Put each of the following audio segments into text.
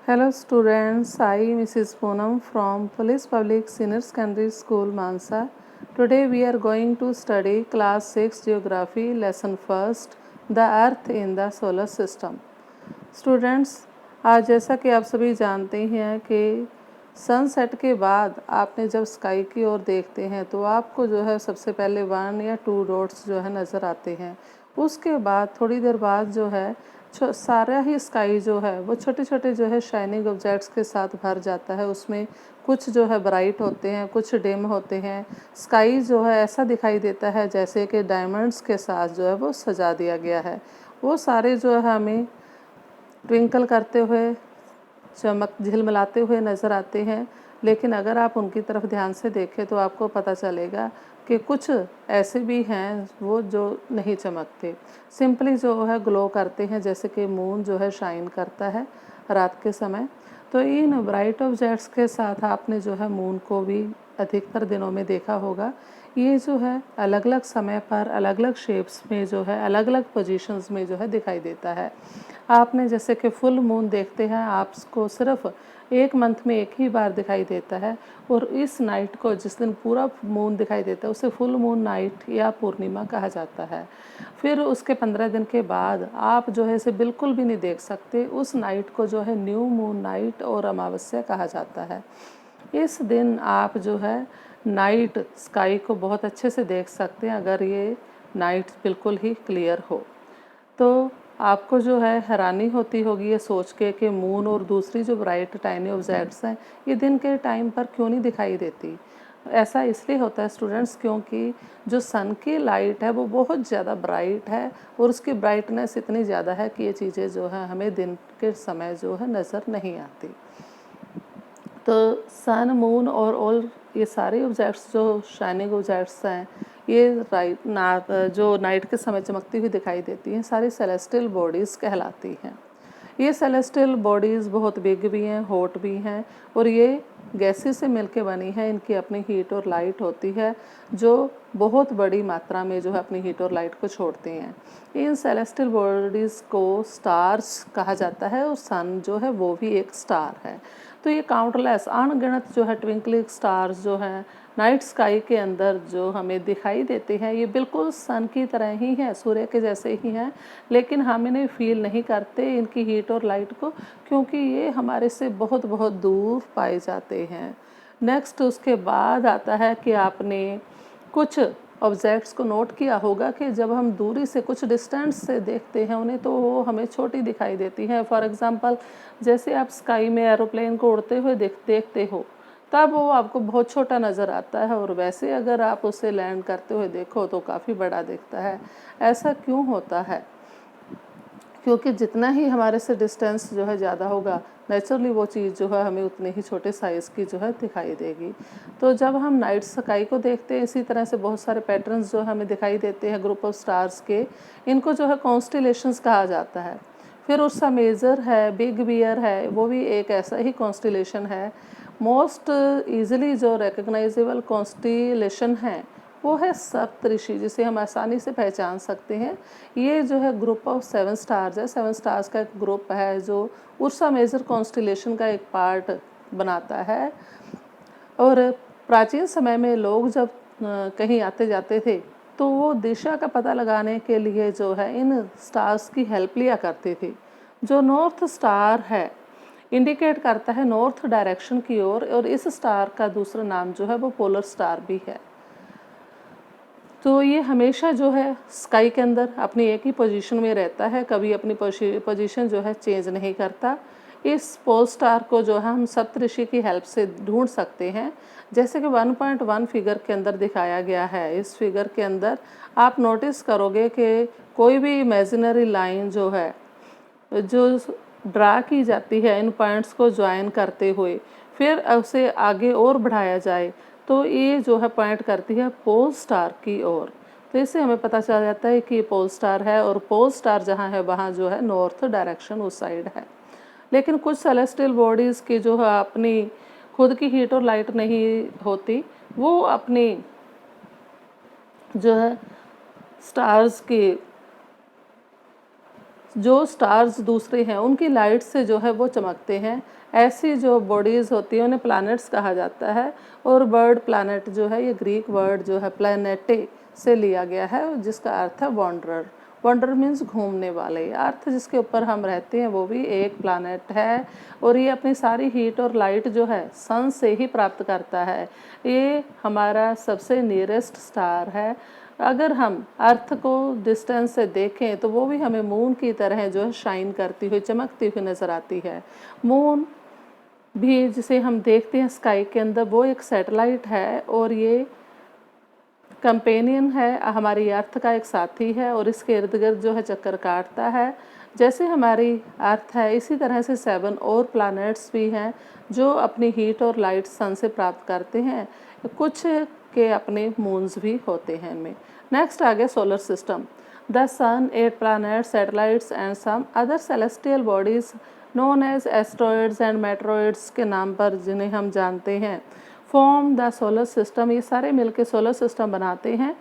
Hello students, I Mrs. Poonam from Police Public Senior Secondary School Mansa. Today we are going to study class 6 geography lesson first, the earth in the solar system. Students, आज जैसा कि आप सभी जानते हैं कि sunset के बाद आपने जब स्काई की ओर देखते हैं तो आपको जो है सबसे पहले 1 या 2 डॉट्स जो है नज़र आते हैं। उसके बाद थोड़ी देर बाद जो है सारा ही स्काई जो है वो छोटे छोटे जो है शाइनिंग ऑब्जेक्ट्स के साथ भर जाता है। उसमें कुछ जो है ब्राइट होते हैं, कुछ डिम होते हैं। स्काई जो है ऐसा दिखाई देता है जैसे कि डायमंड्स के साथ जो है वो सजा दिया गया है। वो सारे जो है हमें ट्विंकल करते हुए, चमक झिलमिलाते हुए नज़र आते हैं। लेकिन अगर आप उनकी तरफ ध्यान से देखें तो आपको पता चलेगा कि कुछ ऐसे भी हैं वो जो नहीं चमकते, सिंपली जो है ग्लो करते हैं, जैसे कि मून जो है शाइन करता है रात के समय। तो इन ब्राइट ऑब्जेक्ट्स के साथ आपने जो है मून को भी अधिकतर दिनों में देखा होगा। ये जो है अलग अलग समय पर अलग अलग शेप्स में जो है अलग अलग पोजीशंस में जो है दिखाई देता है। आपने जैसे कि फुल मून देखते हैं, आपको सिर्फ एक मंथ में एक ही बार दिखाई देता है। और इस नाइट को, जिस दिन पूरा मून दिखाई देता है, उसे फुल मून नाइट या पूर्णिमा कहा जाता है। फिर उसके 15 दिन के बाद आप जो है इसे बिल्कुल भी नहीं देख सकते। उस नाइट को जो है न्यू मून नाइट और अमावस्या कहा जाता है। इस दिन आप जो है नाइट स्काई को बहुत अच्छे से देख सकते हैं अगर ये नाइट बिल्कुल ही क्लियर हो। तो आपको जो है हैरानी होती होगी ये सोच के कि मून और दूसरी जो ब्राइट टाइनी ऑब्जेक्ट्स हैं ये दिन के टाइम पर क्यों नहीं दिखाई देती। ऐसा इसलिए होता है स्टूडेंट्स क्योंकि जो सन की लाइट है वो बहुत ज़्यादा ब्राइट है और उसकी ब्राइटनेस इतनी ज़्यादा है कि ये चीज़ें जो है हमें दिन के समय जो है नज़र नहीं आती। तो सन, मून और ऑल ये सारे ऑब्जेक्ट्स जो शाइनिंग ऑब्जेक्ट्स हैं, ये जो नाइट के समय चमकती हुई दिखाई देती हैं, सारी सेलेस्टियल बॉडीज़ कहलाती हैं। ये सेलेस्टियल बॉडीज़ बहुत बिग भी हैं, हॉट भी हैं और ये गैसेस से मिलके बनी है। इनकी अपनी हीट और लाइट होती है जो बहुत बड़ी मात्रा में जो है अपनी हीट और लाइट को छोड़ती हैं। इन सेलेस्टियल बॉडीज़ को स्टार्स कहा जाता है और सन जो है वो भी एक स्टार है। तो ये काउंटलेस अनगिनत जो है ट्विंकलिंग स्टार्स जो हैं नाइट स्काई के अंदर जो हमें दिखाई देते हैं, ये बिल्कुल सन की तरह ही हैं, सूर्य के जैसे ही हैं। लेकिन हम इन्हें फील नहीं करते इनकी हीट और लाइट को, क्योंकि ये हमारे से बहुत बहुत दूर पाए जाते हैं। नेक्स्ट उसके बाद आता है कि आपने कुछ ऑब्जेक्ट्स को नोट किया होगा कि जब हम दूरी से कुछ डिस्टेंस से देखते हैं उन्हें तो वो हमें छोटी दिखाई देती हैं। फॉर एग्जांपल, जैसे आप स्काई में एरोप्लेन को उड़ते हुए देखते हो तब वो आपको बहुत छोटा नज़र आता है, और वैसे अगर आप उसे लैंड करते हुए देखो तो काफ़ी बड़ा दिखता है। ऐसा क्यों होता है? क्योंकि जितना ही हमारे से डिस्टेंस जो है ज़्यादा होगा, नेचुरली वो चीज़ जो है हमें उतने ही छोटे साइज़ की जो है दिखाई देगी। तो जब हम नाइट स्काई को देखते हैं, इसी तरह से बहुत सारे पैटर्न्स जो हमें दिखाई देते हैं ग्रुप ऑफ स्टार्स के, इनको जो है कॉन्स्टिलेशंस कहा जाता है। फिर उर्सा मेजर है, बिग बियर है, वो भी एक ऐसा ही कॉन्स्टिलेशन है। मोस्ट ईजिली जो रिकग्नाइजेबल कॉन्स्टिलेशन है वो है सप्तऋषि, जिसे हम आसानी से पहचान सकते हैं। ये जो है ग्रुप ऑफ 7 स्टार्स है, 7 स्टार्स का एक ग्रुप है जो उर्सा मेजर कॉन्स्टिलेशन का एक पार्ट बनाता है। और प्राचीन समय में लोग जब कहीं आते जाते थे तो वो दिशा का पता लगाने के लिए जो है इन स्टार्स की हेल्प लिया करते थे। जो नॉर्थ स्टार है इंडिकेट करता है नॉर्थ डायरेक्शन की ओर, और इस स्टार का दूसरा नाम जो है वो पोलर स्टार भी है। तो ये हमेशा जो है स्काई के अंदर अपनी एक ही पोजीशन में रहता है, कभी अपनी पोजीशन जो है चेंज नहीं करता। इस पोल स्टार को जो है हम सप्तऋषि की हेल्प से ढूंढ सकते हैं, जैसे कि 1.1 फिगर के अंदर दिखाया गया है। इस फिगर के अंदर आप नोटिस करोगे कि कोई भी इमेजिनरी लाइन जो है जो ड्रा की जाती है इन पॉइंट्स को ज्वाइन करते हुए, फिर उसे आगे और बढ़ाया जाए तो ये जो है पॉइंट करती है पोल स्टार की ओर। तो इससे हमें पता चल जाता है कि ये पोल स्टार है, और पोल स्टार जहाँ है वहाँ जो है नॉर्थ डायरेक्शन उस साइड है। लेकिन कुछ सेलेस्टियल बॉडीज़ की जो है अपनी खुद की हीट और लाइट नहीं होती, वो अपनी जो है स्टार्स की जो स्टार्स दूसरे हैं उनकी लाइट से जो है वो चमकते हैं। ऐसी जो बॉडीज़ होती हैं उन्हें प्लैनेट्स कहा जाता है। और वर्ड प्लैनेट जो है ये ग्रीक वर्ड जो है प्लैनेटे से लिया गया है, जिसका अर्थ है वॉन्डरर। वॉन्डर मीन्स घूमने वाले। अर्थ जिसके ऊपर हम रहते हैं वो भी एक प्लैनेट है, और ये अपनी सारी हीट और लाइट जो है सन से ही प्राप्त करता है। ये हमारा सबसे नियरेस्ट स्टार है। अगर हम अर्थ को डिस्टेंस से देखें तो वो भी हमें मून की तरह जो है शाइन करती हुई, चमकती हुई नज़र आती है। मून भी जिसे हम देखते हैं स्काई के अंदर, वो एक सैटेलाइट है और ये कंपेनियन है, हमारी अर्थ का एक साथी है, और इसके इर्द गिर्द जो है चक्कर काटता है। जैसे हमारी अर्थ है इसी तरह से 7 और प्लैनेट्स भी हैं जो अपनी हीट और लाइट सन से प्राप्त करते हैं। कुछ के अपने मून्स भी होते हैं इनमें। नेक्स्ट आ गया solar system. The sun, 8 planets, satellites and some other celestial bodies known as asteroids and meteoroids के नाम पर जिन्हें हम जानते हैं, फॉर्म द सोलर सिस्टम। ये सारे मिलके सोलर सिस्टम बनाते हैं।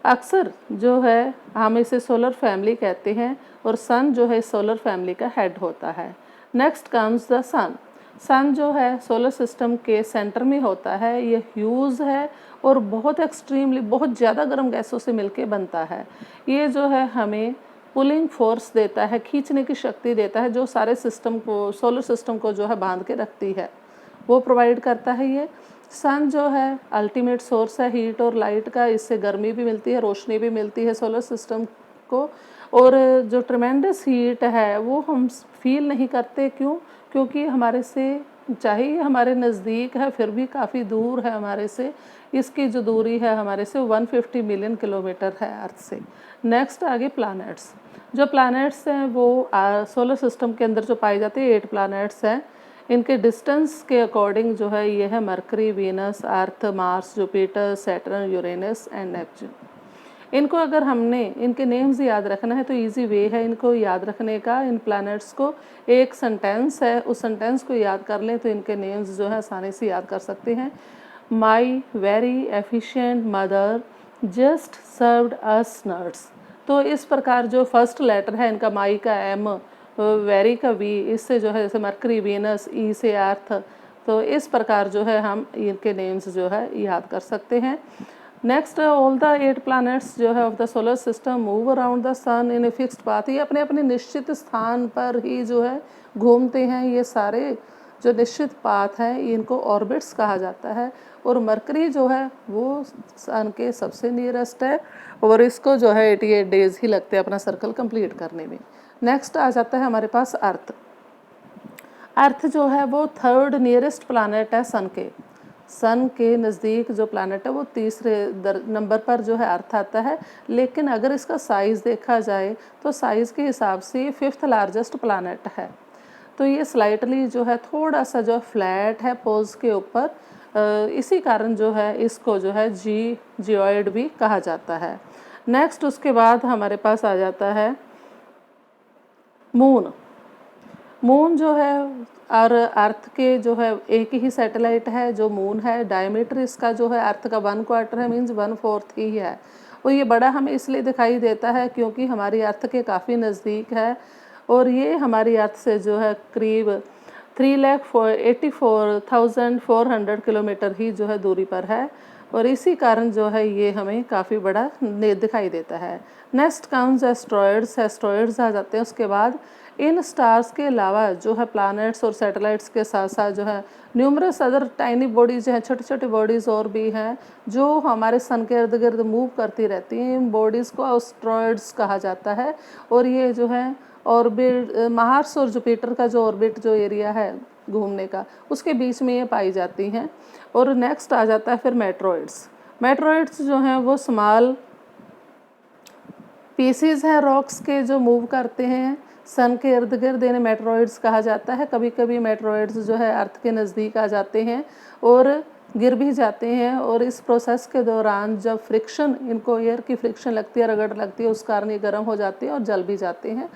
अक्सर जो है हम इसे सोलर फैमिली कहते हैं, और सन जो है सोलर फैमिली का हेड होता है। नेक्स्ट कम्स द सन। सन जो है सोलर सिस्टम के सेंटर में होता है। ये ह्यूज है और बहुत एक्सट्रीमली, बहुत ज़्यादा गर्म गैसों से मिलके बनता है। ये जो है हमें पुलिंग फोर्स देता है, खींचने की शक्ति देता है, जो सारे सिस्टम को, सोलर सिस्टम को जो है बांध के रखती है, वो प्रोवाइड करता है ये। सन जो है अल्टीमेट सोर्स है हीट और लाइट का, इससे गर्मी भी मिलती है, रोशनी भी मिलती है सोलर सिस्टम को। और जो ट्रेमेंडस हीट है वो हम फील नहीं करते। क्यों? क्योंकि हमारे से, चाहे ये हमारे नज़दीक है फिर भी काफ़ी दूर है हमारे से। इसकी जो दूरी है हमारे से 150 मिलियन किलोमीटर है अर्थ से। नेक्स्ट आगे प्लैनेट्स। जो प्लैनेट्स हैं वो सोलर सिस्टम के अंदर जो पाए जाते हैं 8 प्लैनेट्स हैं। इनके डिस्टेंस के अकॉर्डिंग जो है ये है mercury, Venus, earth, Mars, Jupiter, Saturn, Uranus and Neptune. इनको अगर हमने इनके नेम्स याद रखना है तो इजी वे है इनको याद रखने का। इन प्लैनेट्स को एक सेंटेंस है, उस सेंटेंस को याद कर लें तो इनके नेम्स जो है आसानी से याद कर सकते हैं। My very efficient mother just served us nuts. तो इस प्रकार जो फर्स्ट लेटर है इनका, माई का एम, वेरी का वी, इससे जो है जैसे मरकरी, वीनस, ई से अर्थ, तो इस प्रकार जो है हम इनके नेम्स जो है याद कर सकते हैं। नेक्स्ट, ऑल द 8 प्लैनेट्स जो है of the solar system move around the sun in a fixed path. ये अपने अपने निश्चित स्थान पर ही जो है घूमते हैं। ये सारे जो निश्चित पाथ हैं इनको ऑर्बिट्स कहा जाता है। और मरकरी जो है वो सन के सबसे नियरेस्ट है, और इसको जो है 88 डेज ही लगते हैं अपना सर्कल कंप्लीट करने में। नेक्स्ट आ जाता है हमारे पास अर्थ। अर्थ जो है वो थर्ड नियरेस्ट प्लैनेट है सन के। सन के नज़दीक जो प्लैनेट है वो तीसरे नंबर पर जो है अर्थ आता है। लेकिन अगर इसका साइज़ देखा जाए तो साइज़ के हिसाब से 5th लार्जेस्ट प्लैनेट है। तो ये स्लाइटली जो है थोड़ा सा जो फ्लैट है पोल्स के ऊपर, इसी कारण जो है इसको जो है जियोइड भी कहा जाता है। नेक्स्ट उसके बाद हमारे पास आ जाता है मून। मून जो है और अर्थ के जो है एक ही सैटेलाइट है जो मून है। डायमीटर इसका जो है अर्थ का 1/4 है, मीन्स 1/4 ही है। और ये बड़ा हमें इसलिए दिखाई देता है क्योंकि हमारी अर्थ के काफ़ी नज़दीक है, और ये हमारी अर्थ से जो है करीब 3,84,400 किलोमीटर ही जो है दूरी पर है, और इसी कारण जो है ये हमें काफ़ी बड़ा दिखाई देता है। Next comes asteroids. एस्ट्रॉयड्स आ जाते हैं उसके बाद। इन स्टार्स के अलावा जो है प्लैनेट्स और सैटेलाइट्स के साथ साथ जो है न्यूमरस अदर टाइनी बॉडीज़ हैं, छोटी छोटी बॉडीज़ और भी हैं जो हमारे सन के इर्द गिर्द मूव करती रहती हैं। इन बॉडीज़ को एस्ट्रॉयड्स कहा जाता है। और ये जो है ऑर्बिट, मार्स और जुपिटर का जो ऑर्बिट जो एरिया है घूमने का, उसके बीच में ये पाई जाती हैं। और नेक्स्ट आ जाता है फिर मेट्रॉइड्स। मेट्रॉइड्स जो हैं वो स्मॉल पीसीज हैं रॉक्स के जो मूव करते हैं सन के इर्द गिर्द, इन्हें मेट्रॉइड्स कहा जाता है। कभी कभी मेट्रॉइड्स जो है अर्थ के नज़दीक आ जाते हैं और गिर भी जाते हैं, और इस प्रोसेस के दौरान जब फ्रिक्शन, इनको एयर की फ्रिक्शन लगती है, रगड़ लगती है, उस कारण ये गर्म हो जाती है और जल भी जाते हैं।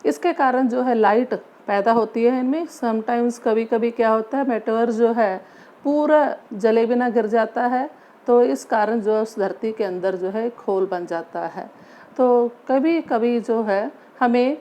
इसके कारण जो है लाइट पैदा होती है इनमें। समटाइम्स कभी कभी क्या होता है, मेटेवर जो है पूरा जले बिना गिर जाता है, तो इस कारण जो उस धरती के अंदर जो है खोल बन जाता है। तो कभी कभी जो है हमें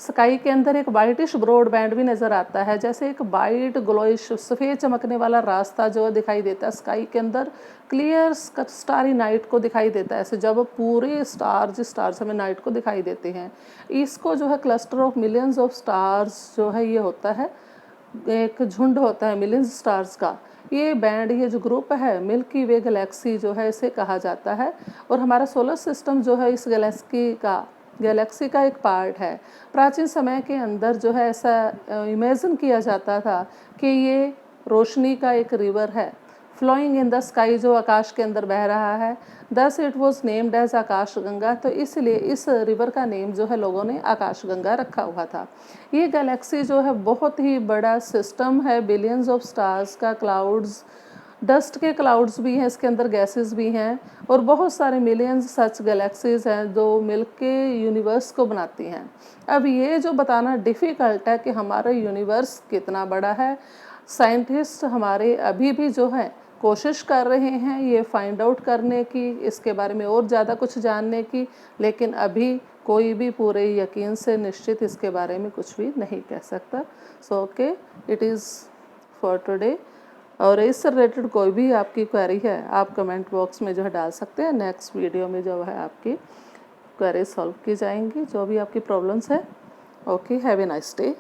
स्काई के अंदर एक वाइटिश ब्रॉड बैंड भी नज़र आता है, जैसे एक वाइट ग्लोइश सफ़ेद चमकने वाला रास्ता जो दिखाई देता है स्काई के अंदर क्लियर स्टारी नाइट को दिखाई देता है। ऐसे जब पूरे स्टार्स हमें नाइट को दिखाई देते हैं, इसको जो है cluster of millions of stars जो है ये होता है, एक झुंड होता है मिलियंस स्टार्स का। ये बैंड, ये जो ग्रुप है मिल्की वे गैलेक्सी जो है इसे कहा जाता है। और हमारा सोलर सिस्टम जो है इस गैलेक्सी का एक पार्ट है। प्राचीन समय के अंदर जो है ऐसा इमेजिन किया जाता था कि ये रोशनी का एक रिवर है फ्लोइंग इन द स्काई, जो आकाश के अंदर बह रहा है। Thus it was named as Akash Ganga, तो इसलिए इस रिवर का नेम जो है लोगों ने आकाश गंगा रखा हुआ था। ये गैलेक्सी जो है बहुत ही बड़ा सिस्टम है, बिलियंस ऑफ स्टार्स का, क्लाउड्स, डस्ट के क्लाउड्स भी हैं इसके अंदर, गैसेस भी हैं, और बहुत सारे मिलियंस सच गैलेक्सीज हैं जो मिलके यूनिवर्स को बनाती हैं। अब ये जो बताना डिफ़िकल्ट है कि हमारा यूनिवर्स कितना बड़ा है, साइंटिस्ट हमारे अभी भी जो है कोशिश कर रहे हैं ये फाइंड आउट करने की, इसके बारे में और ज़्यादा कुछ जानने की, लेकिन अभी कोई भी पूरे यकीन से निश्चित इसके बारे में कुछ भी नहीं कह सकता। So okay, it is for today. और इससे रिलेटेड कोई भी आपकी क्वेरी है आप कमेंट बॉक्स में जो है डाल सकते हैं। नेक्स्ट वीडियो में जो है आपकी क्वेरी सॉल्व की जाएंगी, जो भी आपकी प्रॉब्लम्स है। Okay, have a nice day.